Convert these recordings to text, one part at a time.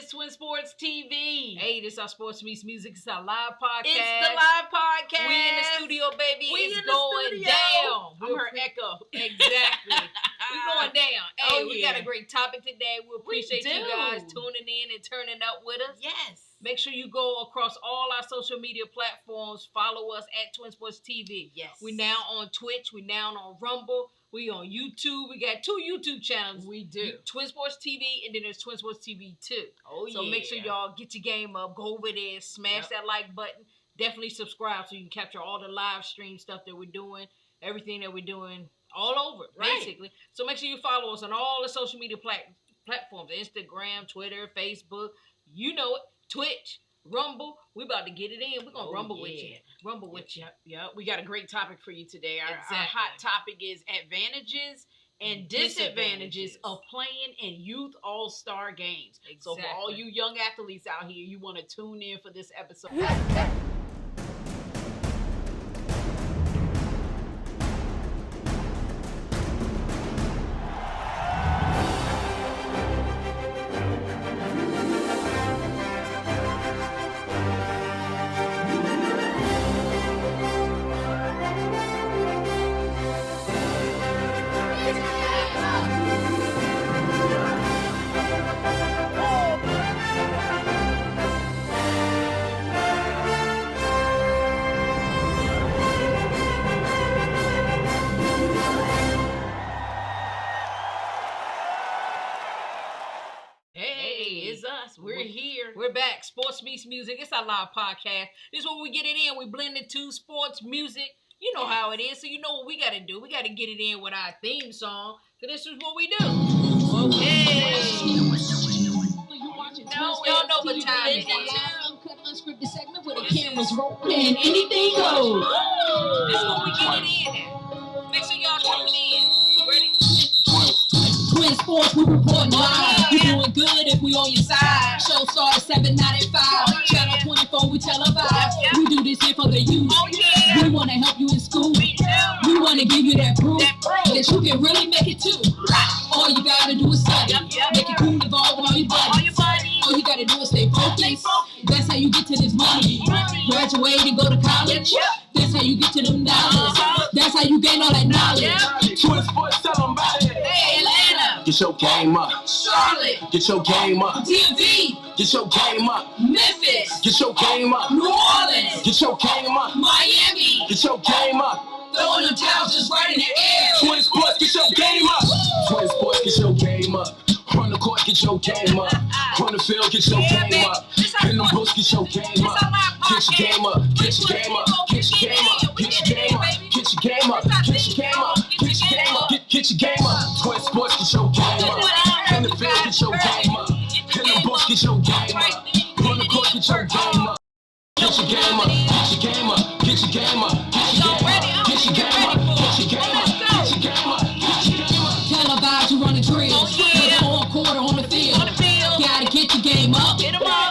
is Twin Sports TV. Hey, this is our Sports Meets Music. It's our live podcast. It's the live podcast. We in the studio, baby. We it's in the going studio. down. I'm her echo. Exactly. We're going down. Hey, Oh, we yeah. got a great topic today. We appreciate do. you guys tuning in and turning up with us. Yes. Make sure you go across all our social media platforms. Follow us at Twin Sports TV. Yes. We now on Twitch. We now on Rumble. We on YouTube. We got 2 YouTube channels. We do. Twin Sports TV, and then there's Twin Sports TV 2. Oh, So make sure y'all get your game up. Go over there. Smash that like button. Definitely subscribe so you can capture all the live stream stuff that we're doing. Everything that we're doing all over, basically. So make sure you follow us on all the social media platforms. Instagram, Twitter, Facebook. You know it. Twitch, Rumble. We about to get it in. We're going to rumble with you. Rumble with you. Yeah, we got a great topic for you today. Our Exactly. hot topic is advantages and disadvantages of playing in youth all-star games. So for all you young athletes out here, you want to tune in for this episode. Hey, it's us. We're here. We're back. Sports Meets Music. It's our live podcast. This is when we get it in. We blend the two, sports, music. You know how it is. So you know what we got to do. We got to get it in with our theme song. So this is what we do. Okay. Y'all know what time it is. Uncut, unscripted segment where the cameras roll and anything goes. This is when we get it in at. Make sure y'all tune in. Ready? Twin Sports, we report live. We doing good if we on your side. Show started 7, 9, and 5. Channel 24, we televise. We do this here for the youth. We want to help you in school. We want to give you that proof that you can really make it too. All you gotta do is study. Make it cool, involve with all your buddies. All you gotta do is stay focused. That's how you get to this money. Graduate and go to college. That's how you get to them dollars. That's how you gain all that knowledge. Twin Sports, tell them about it. Hey, Atlanta. Get your game up. Charlotte. Get your game up. DMV. Get your game up. Memphis. Get your game up. New Orleans. Get your game up. Miami. Get your game up. Throwing them towels just right in the air. Twin Sports, get your game up. Twin Sports, get your game up. Run the court, get your game up. Run the field, get your game up. In the books, get your game up. Get your game up. Get your game up. Get your game up. Get your game up. Get your game up. Get your game up. Get your game up. Get your game up. Twin Sports, get your game up. In the field, get your game up. In the books, get your game up. Run the court, get your game up. Get your game up. Get your game up. Get your game up. Get your game up. Get your game up. Get your game up. Get your game up. Get your game up. Televise, you run the drills. Put on quarter on the field. Gotta get your game up.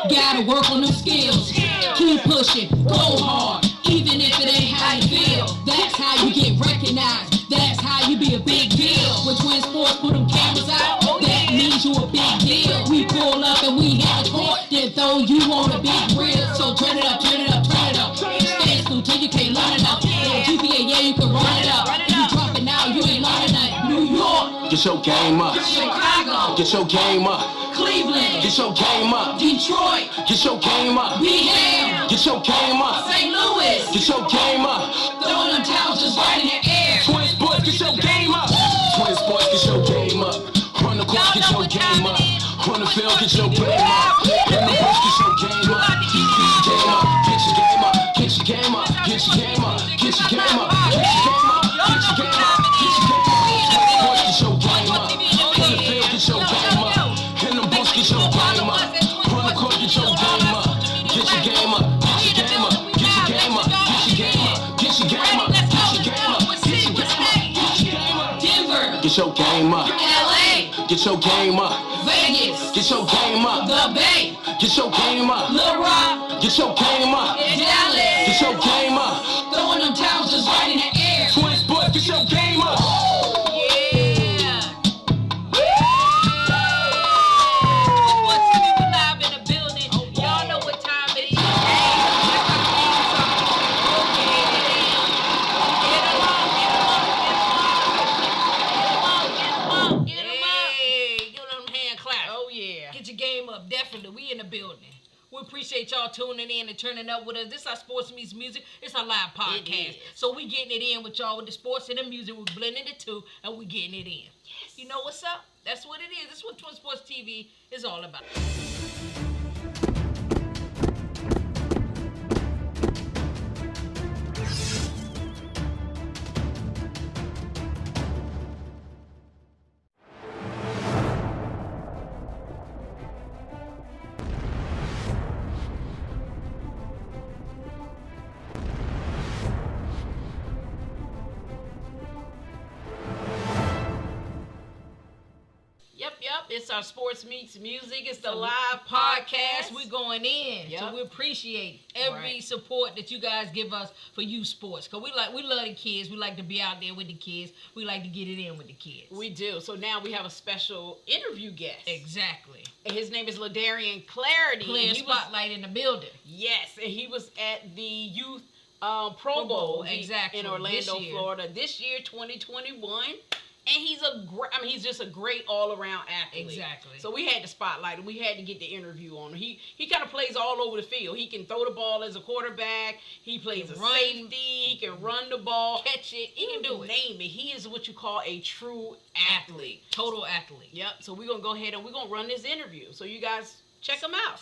Gotta work on them skills. Keep pushing. Go hard. Even if it ain't how you feel. That's how you get recognized. That's how you be a big deal. When Twin Sports put them cameras out, that means you a big deal. We pull up and we hit the court, then throw you on a big reel. So turn it up, turn it up, turn it up. Stay in school till you can't learn enough. GPA, yeah, you can run it up. If you drop it now, you ain't learning nothing. New York, Get your game up. Chicago, Get your game up. Cleveland, Get your game up. Detroit, Get your game up. Bam, Get your game up. St. Louis. Get your game up. Throwing them towels just right in the air. Twin Sports, get your game up. Twin Sports, get your game up. Run the court, get your game up. Run the field, get your game up. In the bus, get your game up. Get your game up. Get your game up. Get your game up. Get your game up. Get your game up. Get your game up. Get your game up. Get your game up. Twin Sports, get your game up. In the field, get your game up. In the bus, get your game up. Run the court, get your game up. Get your game up. Get your game up. Get your game up. Get your game up. Get your game up. Get your game up. Get your game up. Get your game up. Denver, Get your game up. LA, Get your game up. Vegas, Get your game up. The Bay, Get your game up. Little Rock, Get your game up. Dallas. Get your game up. Throwing them towels just right in the air. Twin Sports, get your game up. Yeah. What's live in tuning in and turning up with us. This is our Sports Meets Music. It's our live podcast. So we getting it in with y'all with the sports and the music. We're blending the two, and we getting it in. Yes. You know what's up? That's what it is. That's what Twin Sports TV is all about. It's our Sports Meets Music. It's the live podcast. We're going in. Yep. So we appreciate every support that you guys give us for youth sports. Because we love the kids. We like to be out there with the kids. We like to get it in with the kids. We do. So now we have a special interview guest. Exactly. And his name is Ladarian Clarity. Playing spotlight in the building. Yes. And he was at the youth Pro Bowl exactly. in Orlando, Florida this year, 2021. And he's just a great all-around athlete. Exactly. So we had to spotlight him. We had to get the interview on him. He kind of plays all over the field. He can throw the ball as a quarterback. He plays a safety. He can run the ball. Catch it. He can do it. Name it. He is what you call a true athlete. Total athlete. Yep. So we're going to go ahead and we're going to run this interview. So you guys check him out.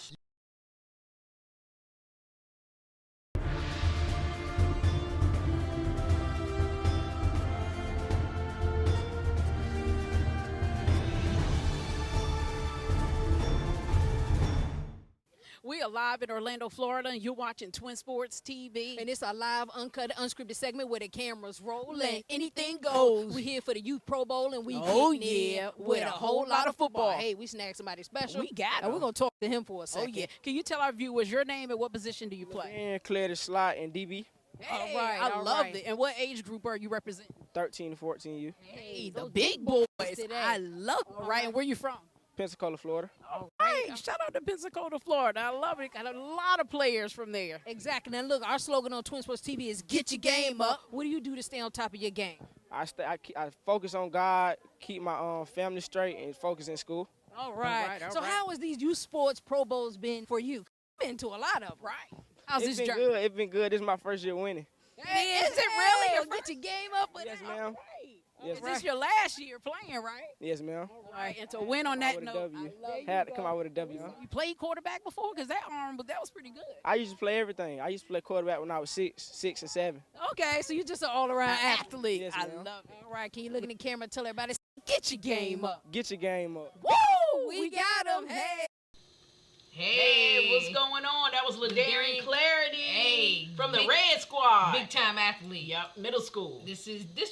We are live in Orlando, Florida, and you're watching Twin Sports TV. And it's a live, uncut, unscripted segment where the cameras roll and anything goes. We're here for the Youth Pro Bowl, and we with a whole lot of football. Hey, we snagged somebody special. We got him. And we're going to talk to him for a second. Oh, yeah. Can you tell our viewers your name and what position do you play? And clear the slot and DB. Hey, I love it. And what age group are you representing? 13 to 14 you. Hey, the big boys. I love it. All right, and where you from? Pensacola, Florida. All right. Shout out to Pensacola, Florida. I love it. Got a lot of players from there. Exactly. Now, look, our slogan on Twin Sports TV is get your game up. What do you do to stay on top of your game? I focus on God, keep my family straight, and focus in school. All right. So how has these youth sports Pro Bowls been for you? Been to a lot of, right? How's this journey? Good. It's been good. This is my first year winning. Hey, is it really? Get your game up. Yes, ma'am. Yes, is this your last year playing, right? Yes, ma'am. All right, and to win on that note, had to come out with a W. You played quarterback before? Because that was pretty good. I used to play everything. I used to play quarterback when I was 6 and 7. Okay, so you're just an all-around athlete. Yes, I love it. All right, can you look in the camera and tell everybody, get your game up. Get your game up. Woo! We got him. Hey, what's going on? That was Ladarian Clarity from the Red Squad. Big time athlete. Yep, middle school. This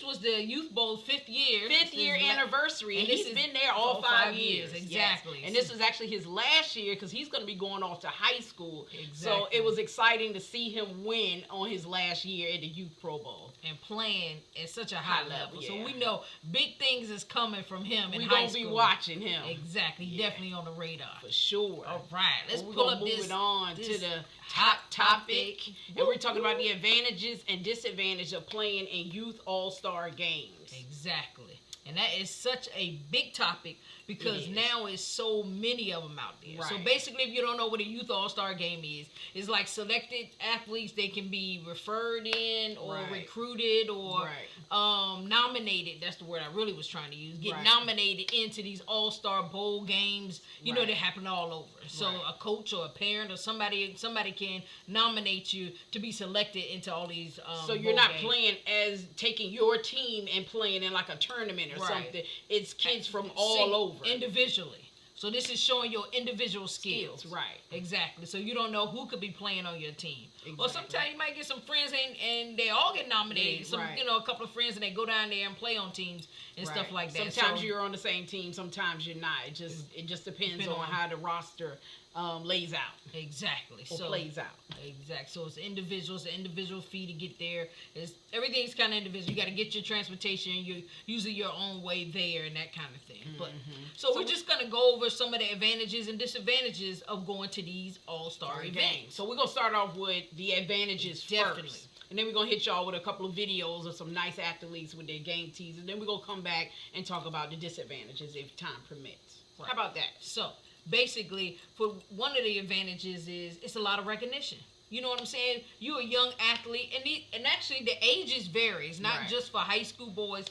was the Youth Bowl's fifth year anniversary, and he's been there all 5 years. Exactly. Yes. And this is actually his last year because he's going to be going off to high school. Exactly. So it was exciting to see him win on his last year at the Youth Pro Bowl. And playing at such a high level. So we know big things is coming from him in high school. We're going to be watching him. Exactly. Definitely on the radar. For sure. All right. Let's pull up this. Move it on to the top topic. And we're talking about the advantages and disadvantages of playing in youth all-star games. Exactly. And that is such a big topic because now it's so many of them out there. Right. So basically, if you don't know what a youth all-star game is, it's like selected athletes. They can be referred in or recruited or nominated. That's the word I really was trying to use. Get nominated into these all-star bowl games. You know, they happen all over. So a coach or a parent or somebody can nominate you to be selected into all these so you're not playing as taking your team and playing in like a tournament or something. It's kids from all over. Individually. So this is showing your individual skills. Right. Exactly. So you don't know who could be playing on your team. Exactly. Or sometimes you might get some friends and they all get nominated. A couple of friends and they go down there and play on teams and stuff like that. Sometimes you're on the same team, sometimes you're not. It just depends on how the roster lays out. Exactly. Or plays out. Exactly. So it's individuals, an individual fee to get there. Everything's kind of individual. You got to get your transportation. You're using your own way there and that kind of thing. But so we're just going to go over some of the advantages and disadvantages of going to these all-star events. So we're going to start off with the advantages first. And then we're going to hit y'all with a couple of videos of some nice athletes with their game tees. And then we're going to come back and talk about the disadvantages if time permits. How about that? So basically, for one of the advantages is it's a lot of recognition. You know what I'm saying? You're a young athlete, and actually the ages varies, not just for high school boys.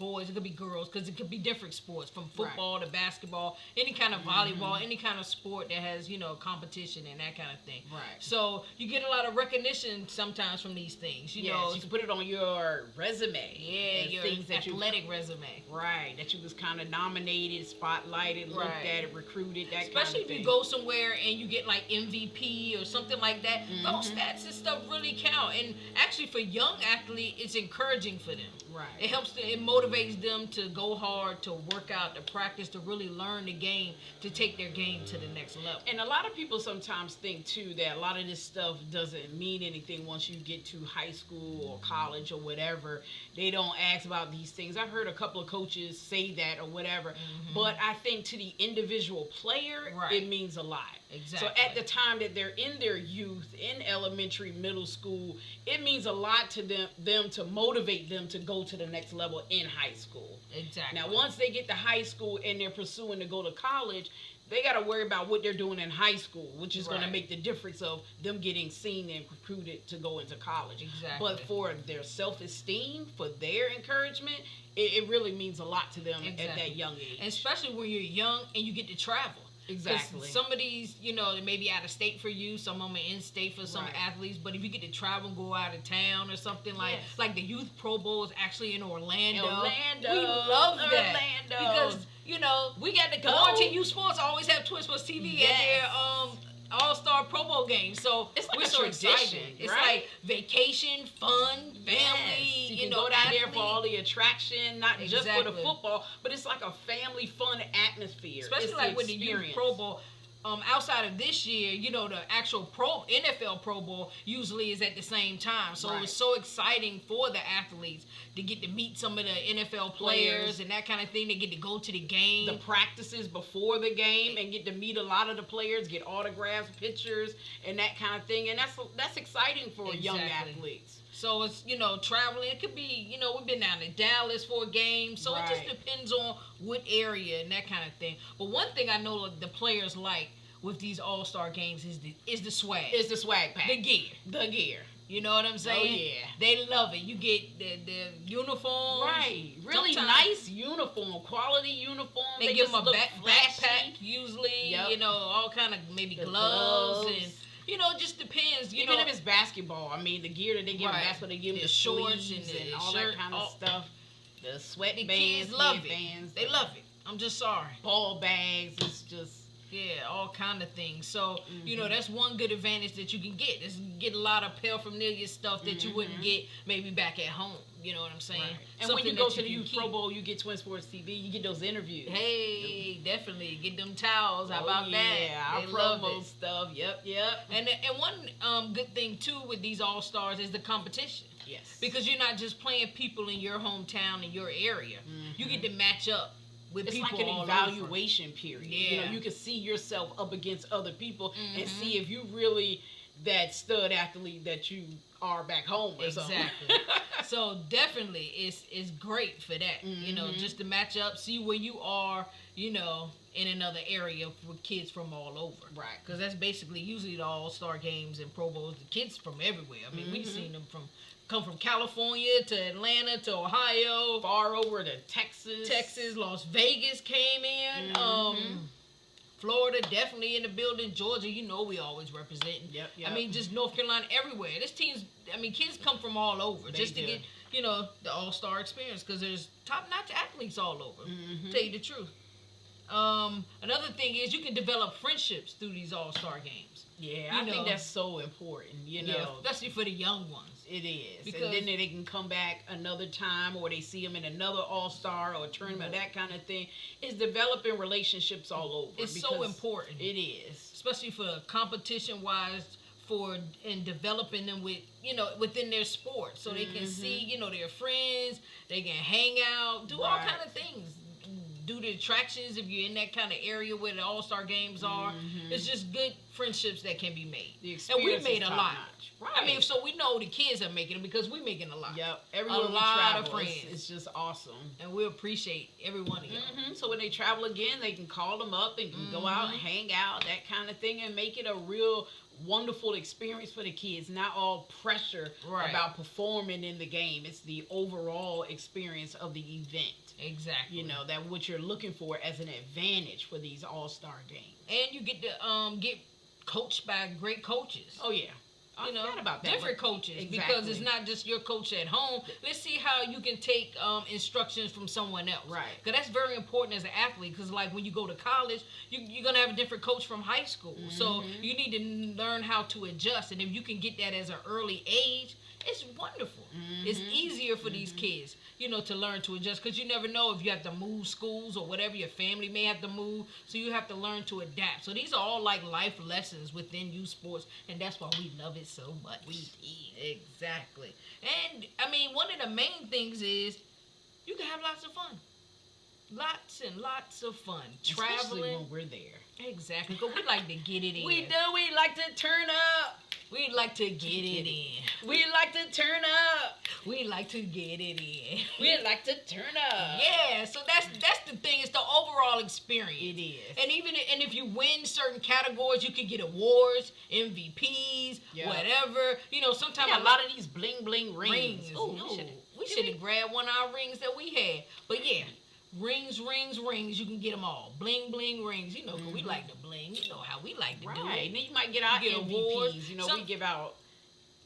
Boys. It could be girls, because it could be different sports, from football to basketball, any kind of volleyball, any kind of sport that has competition and that kind of thing. Right. So you get a lot of recognition sometimes from these things. You know, you can put it on your resume. Yeah, your things athletic resume. Right. That you was kind of nominated, spotlighted, looked at, recruited. That Especially kind of thing. if you go somewhere and you get like MVP or something like that, those stats and stuff really count. And actually, for young athletes, it's encouraging for them. Right. It motivates them to go hard, to work out, to practice, to really learn the game, to take their game to the next level. And a lot of people sometimes think too that a lot of this stuff doesn't mean anything once you get to high school or college or whatever. They don't ask about these things. I've heard a couple of coaches say that or whatever, but I think to the individual player, it means a lot. Exactly. So at the time that they're in their youth, in elementary, middle school, it means a lot to them to motivate them to go to the next level in high school. Exactly. Now, once they get to high school and they're pursuing to go to college, they got to worry about what they're doing in high school, which is going to make the difference of them getting seen and recruited to go into college. Exactly. But for their self-esteem, for their encouragement, it really means a lot to them at that young age. And especially when you're young and you get to travel. Exactly. Some of these, they may be out of state for you. Some of them are in state for some athletes. But if you get to travel and go out of town or something like the Youth Pro Bowl is actually in Orlando. We love that. Because, we got to go. Quarantine Youth Sports always have TwinSportsTV at their All-Star Pro Bowl game. So it's like we're a so tradition, excited. It's like vacation, fun, family. You can go down there for all the attraction, not just for the football, but it's like a family fun atmosphere. Especially like with the Youth Pro Bowl. Outside of this year, the actual NFL Pro Bowl usually is at the same time. So it was so exciting for the athletes to get to meet some of the NFL players and that kind of thing. They get to go to the game. The practices before the game and get to meet a lot of the players, get autographs, pictures, and that kind of thing. And that's exciting for young athletes. So it's, traveling. It could be, we've been down to Dallas for a game. So it just depends on what area and that kind of thing. But one thing I know the players like with these all-star games is the swag. It's the swag pack. The gear. You know what I'm saying? Oh, yeah. They love it. You get the uniforms. Right. Really nice uniform. Quality uniform. They give them a backpack usually. All kind of maybe gloves and... it just depends. Even if it's basketball, the gear that they give in basketball, they give them the shorts and all that kind of stuff. The sweat bands, kids love it. Bands, they love it. I'm just sorry. Ball bags, it's just... Yeah, all kind of things. So, that's one good advantage that you can get. Is get a lot of paraphernalia stuff that you wouldn't get maybe back at home. You know what I'm saying? Right. And when you go to the Youth Pro Bowl, you get TwinSportsTV, you get those interviews. Hey, definitely. Get them towels. How about that? Yeah, our promo stuff. Yep. And one good thing, too, with these All-Stars is the competition. Yes. Because you're not just playing people in your hometown, in your area. You get to match up with it's people like an all evaluation over. period. Yeah. You can see yourself up against other people and see if you really that stud athlete that you are back home or something. Exactly. So definitely it's great for that. Just to match up, see where you are, in another area with kids from all over. Right. Because that's basically usually the All-Star games and Pro Bowls, the kids from everywhere. We've seen them come from California to Atlanta to Ohio, far over to Texas, Las Vegas came in, Florida definitely in the building, Georgia, we always representing. Yep. Just North Carolina, everywhere. This team's, kids come from all over to get, the All-Star experience because there's top-notch athletes all over. Tell you the truth. Another thing is you can develop friendships through these All-Star games. Yeah, I think that's so important, Yeah, especially for the young ones. It is. Because and then they can come back another time or they see them in another All-Star or a tournament, that kind of thing. It's developing relationships all over. It's so important. It is. Especially for competition-wise, and developing them with, within their sport. So they can see, their friends, they can hang out, do all kind of things. do the attractions if you're in that kind of area where the all-star games are. It's just good friendships that can be made. The And we experience made is a lot. top-notch. Right. I mean, so we know the kids are making it because we're making a lot. Yep. Everywhere a we lot travel, of friends. it's just awesome. And we appreciate every one of y'all. So when they travel again, they can call them up and can go out and hang out, that kind of thing, and make it a real wonderful experience for the kids. Not all pressure about performing in the game. It's the overall experience of the event. Exactly. You know, that what you're looking for as an advantage for these all-star games. And you get to get coached by great coaches. Oh, yeah. You know, about that, different coaches, because it's not just your coach at home. Let's see how you can take instructions from someone else. Right. Because that's very important as an athlete. Because like when you go to college, you're gonna have a different coach from high school. So you need to learn how to adjust. And if you can get that as an early age, it's wonderful. It's easier for these kids, you know, to learn to adjust, because you never know if you have to move schools or whatever. Your family may have to move, so you have to learn to adapt. So these are all like life lessons within youth sports, and that's why we love it so much. We did. Exactly. And I mean, one of the main things is you can have lots of fun. Lots and lots of fun. Especially Traveling. when we're there. Exactly. Because we like to get it in. We do. We like to turn up. We like to get it in. We like to turn up. We like to get it in. We like to turn up. Yeah, so that's the thing. It's the overall experience. It is. And if you win certain categories, you can get awards, MVPs, whatever. You know, sometimes a lot of these bling bling rings. Oh, we should have grabbed one of our rings that we had. But yeah. Rings, you can get them all. Bling, bling rings. You know, 'cause we like to bling. You know how we like to do it. And then you might get our get MVPs. awards. You know, we give out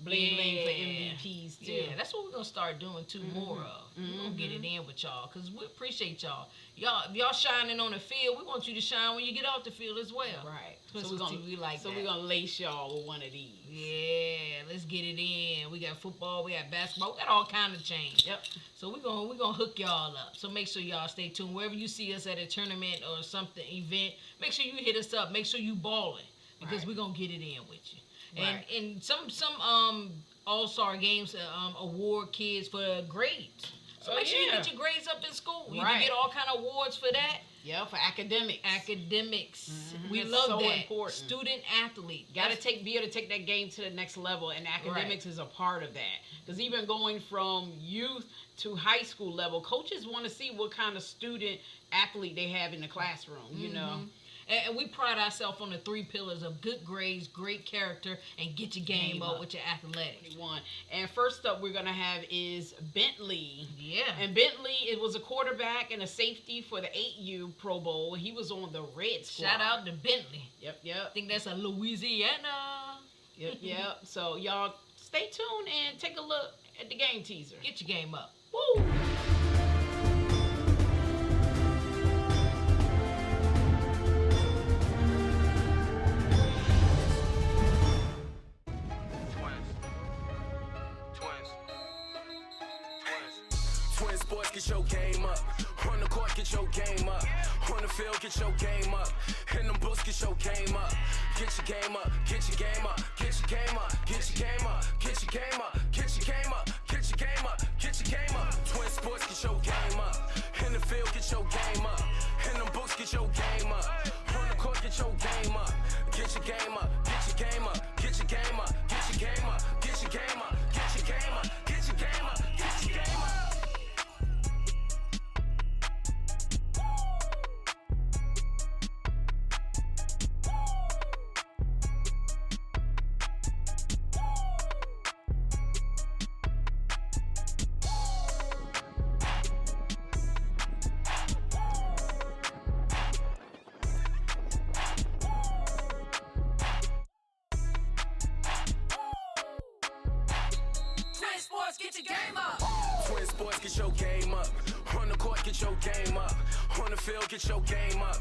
bling bling for MVPs too. Yeah, that's what we're going to start doing more of. We're going to get it in with y'all, because we appreciate y'all. Y'all shining on the field. We want you to shine when you get off the field as well. Right. So we're going to lace y'all with one of these. Yeah, let's get it in. We got football, we got basketball, we got all kind of change. Yep. So we're gonna hook y'all up. So make sure y'all stay tuned. Wherever you see us at a tournament or something event, make sure you hit us up. Make sure you balling, because we're gonna get it in with you. And some all-star games award kids for grades. So make sure you get your grades up in school. You can get all kind of awards for that. Yeah, for academics. We That's love so that. Important. Student athlete. Be able to take that game to the next level, and academics is a part of that. Because even going from youth to high school level, coaches want to see what kind of student athlete they have in the classroom, you know. And we pride ourselves on the 3 pillars of good grades, great character, and get your game up with your athletics. And first up we're going to have is Bentley. Yeah. And Bentley, it was a quarterback and a safety for the 8U Pro Bowl. He was on the Red Squad. Shout out to Bentley. Yep. I think that's a Louisiana. Yep. So y'all stay tuned and take a look at the game teaser. Get your game up. Woo! Twin Sports, get your game up. On the court, get your game up. On the field, get your game up. In them books, get your game up. Get your game up. Get your game up. Get your game up. Get your game up. Get your game up. Get your game up. Get your game up. Get your game up. Twin Sports, get your game up. In the field, get your game up. In them books, get your game up. On the court, get your game up. Get your game up. Get your game up. Get your game up. Get your game up. Get your game up. Get your game up. Get your game up. Get your game up. Get your game up. Twin Sports, get your game up. On the court, get your game up. On the field, get your game up.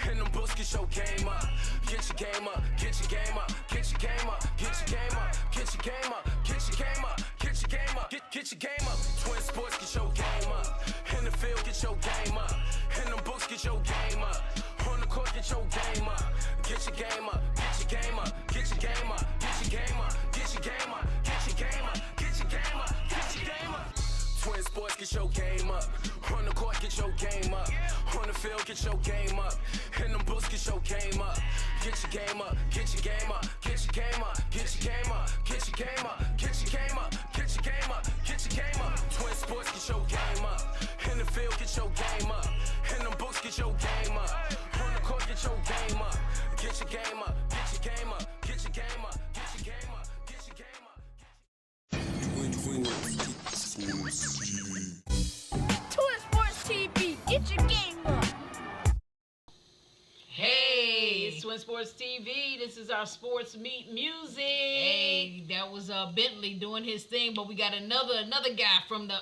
In them books, get your game up. Get your game up. Get your game up. Get your game up. Get your game up. Get your game up. Get your game up. Get your game up. Get your game up. Twin Sports, get your game up. In the field, get your game up. In them books, get your game up. On the court, get your game up. Get your game up. Get your game up. Get your game up. Get your game up. Get your game up. Get your game up. Get your game up. Get your game up. Twin Sports, get your game up. On the court, court, get your game up. On the field, get your game up. In them books, get your game up. Get your game up, get your game up, get your game up, get your game up, get your game up, get your game up, get your game up, get your game up. Twin Sports, get your game up. In the field, get your game up. In them books, get your game up. On the court, get your game up. Get your game up, get your game up, get your game up, get your game up, get your game up. TwinSportsTV, get your game up. Hey, it's Twin Sports TV. This is our sports meet music. Hey, that was Bentley doing his thing, but we got another guy from the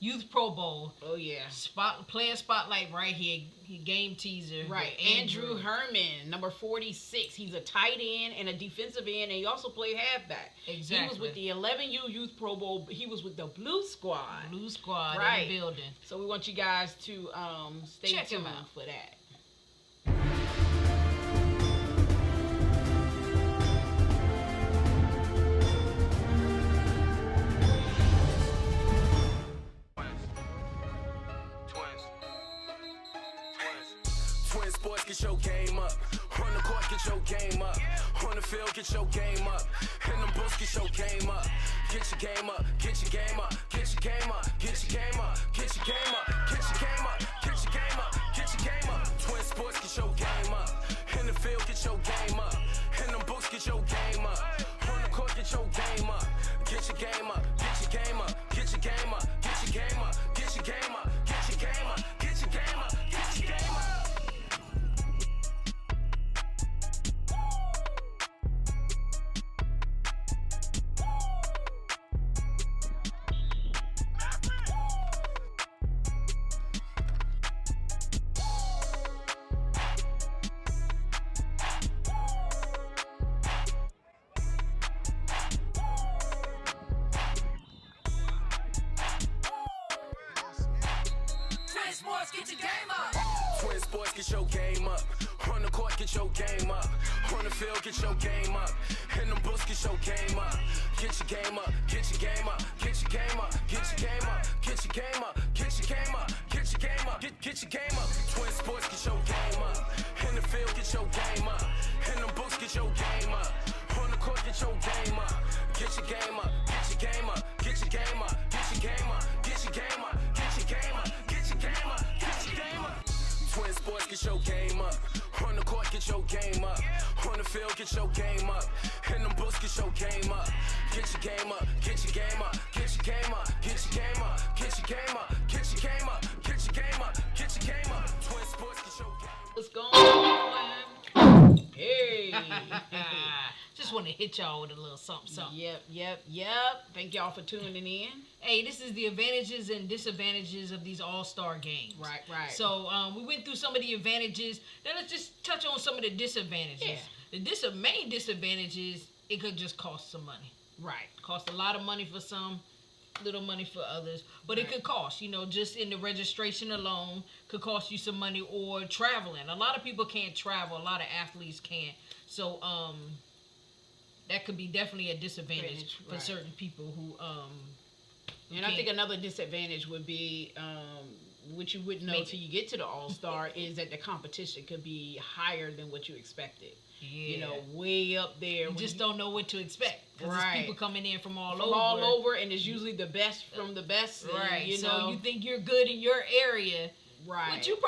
Youth Pro Bowl. Oh yeah. Player spotlight right here. He game teaser. Right. Andrew Herman, number 46. He's a tight end and a defensive end, and he also played halfback. Exactly. He was with the 11U Youth Pro Bowl. He was with the Blue Squad. Blue Squad right. in the building. So we want you guys to stay Check him tuned out for that. Twin Sports, get your game up. On the court, get your game up. On the field, get your game up. In them books, get your game up. Get your game up, get your game up, get your game up, get your game up, get your game up, get your game up, get your game up, get your game up. Twin Sports, get your game up. In the field, get your game up. In them books, get your game up. On the court, get your game up. Get your game up, get your game up, get your game up, get your game up, get your game up, get your game up, get your game up, get your game up. Twin Sports, get your game up. On the court, get your game up. On the field, get your game up. In them books, get your game up. Get your game up, get your game up, get your game up, get your game up, get your game up, get your game up, get your game up, get your game up. Twin Sports, get your game up. In the field, get your game up. In them books, get your game up. On the court, get your game up. Get your game up, get your game up, get your game up, get your game up, get your game up, get your game up, get your game up, get your game up. Twin Sports, get your game up. On the court, get your game up. On the field, get your game up. In them books, get your game up. Get your game up, get your game up, get your game up, get your game up, get your game up, get your game up, get your game up, get your game up. Twin Sports, get your game up. What's going on? Hey. Just want to hit y'all with a little something. Yep. Thank y'all for tuning in. Hey, this is the advantages and disadvantages of these all-star games. Right. So we went through some of the advantages. Then let's just touch on some of the disadvantages. Yeah. The main disadvantage is it could just cost some money. Right. Cost a lot of money for some, little money for others. But it could cost, just in the registration alone, could cost you some money, or traveling. A lot of people can't travel. A lot of athletes can't. So that could be definitely a disadvantage for certain people who and I think another disadvantage would be which you wouldn't know till you get to the All-Star is that the competition could be higher than what you expected. Yeah. Way up there. You just don't know what to expect. Because there's people coming in from all over, and it's usually the best from the best. Right. So you think you're good in your area. Right. Which you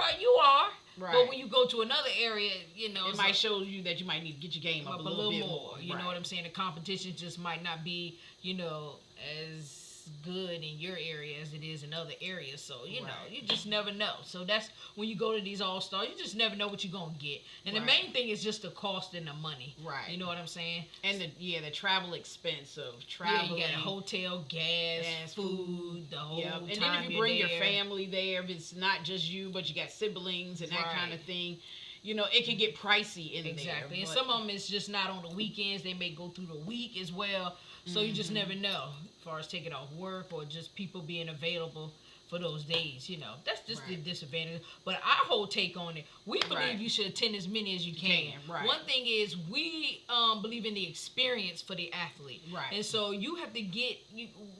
are. Right. But when you go to another area, it might show you that you might need to get your game up a little bit more. You know what I'm saying? The competition just might not be, as good in your area as it is in other areas. So, you just never know. So that's when you go to these all-stars, you just never know what you're going to get. And the main thing is just the cost and the money. Right. You know what I'm saying? And the travel expense of traveling. Yeah, you got hotel, gas, food, the whole time. And then if you bring your family there, if it's not just you, but you got siblings and that kind of thing, it can get pricey in there. Exactly. And some of them is just not on the weekends. They may go through the week as well. So you just never know as far as taking off work or just people being available for those days, that's just the disadvantage. But our whole take on it, we believe you should attend as many as you can. Right. One thing is we believe in the experience for the athlete. Right. And so you have to get,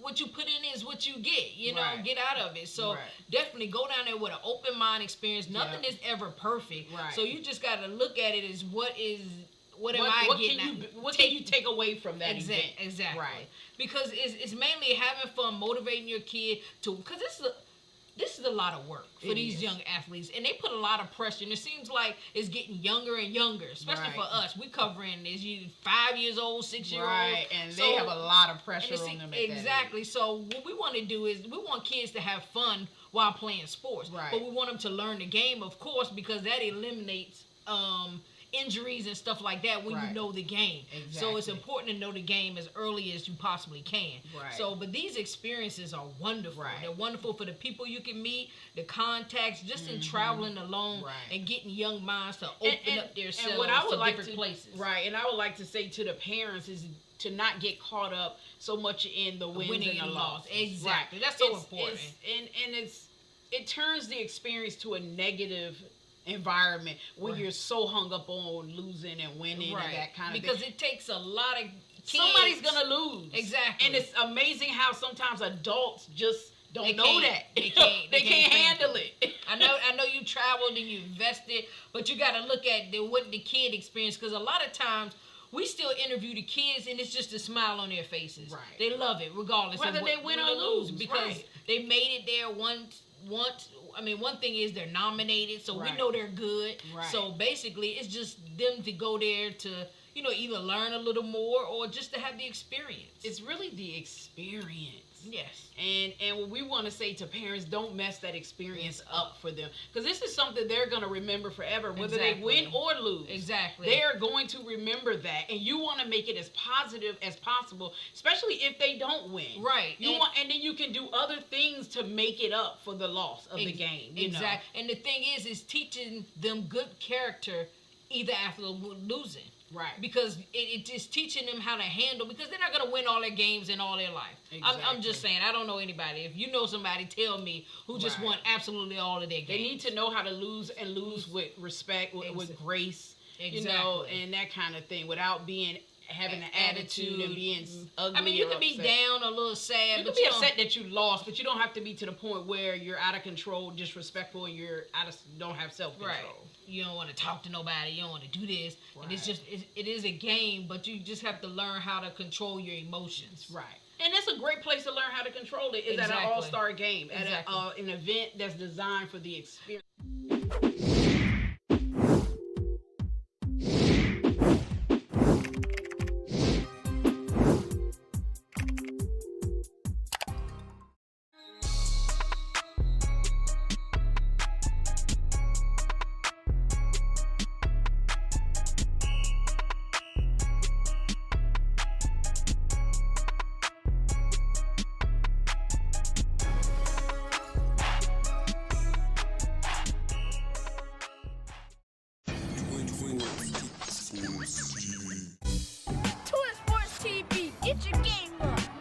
what you put in is what you get, get out of it. So definitely go down there with an open mind experience. Nothing is ever perfect. Right. So you just got to look at it as what can you take away from that event? Exactly. Right. Because it's mainly having fun, motivating your kid because this is a lot of work for these young athletes, and they put a lot of pressure. And it seems like it's getting younger and younger, especially for us. We covering this 5 years old, 6 year old, and they have a lot of pressure on them. Exactly. So what we want to do is we want kids to have fun while playing sports, but we want them to learn the game, of course, because that eliminates injuries and stuff like that when you know the game. Exactly. So it's important to know the game as early as you possibly can. Right. So, but these experiences are wonderful. Right. They're wonderful for the people you can meet, the contacts, just in traveling alone and getting young minds to open up their selves to different places. Right. And I would like to say to the parents is to not get caught up so much in the wins and the losses. Exactly. Right. That's so important. It turns the experience to a negative environment when you're so hung up on losing and winning and that kind of because thing. It takes a lot of kids. Somebody's gonna lose. Exactly. And it's amazing how sometimes adults just don't know that. They can't handle it. I know you traveled and you invested, but you got to look at what the kid experienced, because a lot of times we still interview the kids and it's just a smile on their faces. Right. They love it regardless whether of they win or lose, because they made it there once. I mean, one thing is they're nominated, so we know they're good. Right. So basically, it's just them to go there to, either learn a little more or just to have the experience. It's really the experience. Yes. And what we want to say to parents, don't mess that experience up for them. Because this is something they're going to remember forever, whether they win or lose. Exactly. They are going to remember that. And you want to make it as positive as possible, especially if they don't win. Right. And then you can do other things to make it up for the loss of the game. Exactly. And the thing is teaching them good character either after losing. Right. Because it is teaching them how to handle, because they're not going to win all their games in all their life. Exactly. I'm just saying, I don't know anybody. If you know somebody, tell me, who just won absolutely all of their games. They need to know how to lose and lose with respect, with grace, and that kind of thing, without having an attitude and being ugly. I mean, you can be down, a little sad. You can be upset that you lost, but you don't have to be to the point where you're out of control, disrespectful, and don't have self-control. Right. You don't want to talk to nobody. You don't want to do this. Right. And it is a game, but you just have to learn how to control your emotions. Right. And that's a great place to learn how to control it, is at an all-star game, at an event that's designed for the experience.